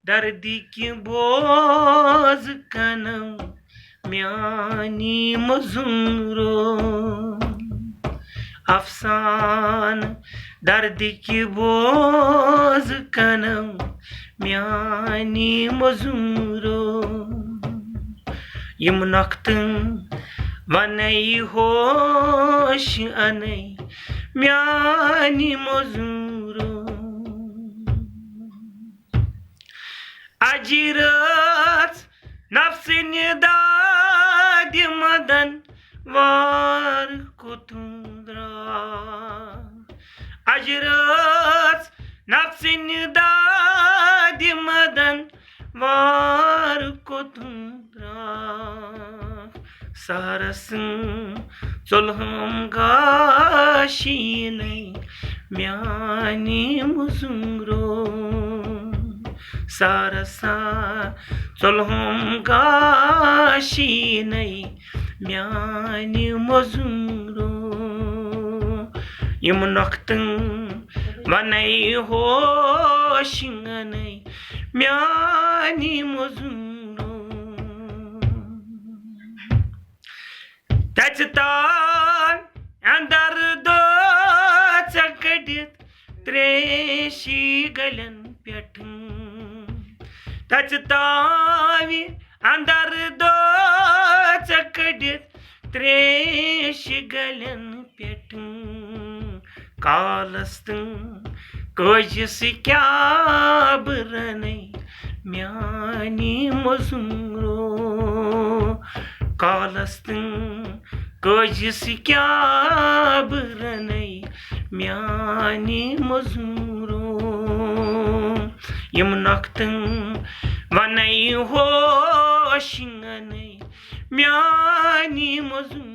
दर्दिकी बोझ कनम म्यानी मजूरो अफसान दर्दिकी बोझ कनम म्यानी मजूरो यम नख्तन वनई होश अनई म्यानी मजूरो अजिरच नफ्सिन दाद मदन वार कुतुंद्रा अजिरच नफ्सिन दाद मदन वार कुतुंद्रा सारसन चुलहम गाशीनै म्यानी मुजुंग्रो सारसा चुलहम गाशीनै म्यानी मुजुंग्रो यम नख्तन वनै होशिंगनै म्यानी मुजुंग्रो तचतान अंदर दो चकड़ित त्रेशी गलन पेठ तचतावी अंदर दो चकड़ित त्रेशी गलन पेठ कालस्तन कोजिस क्या बरनै म्यानी मजुंग्रो कालस्तन कोजिस क्या बरनै म्यानी मजूरो यम नख्तन वनै होशिंगनै म्यानी मजूरो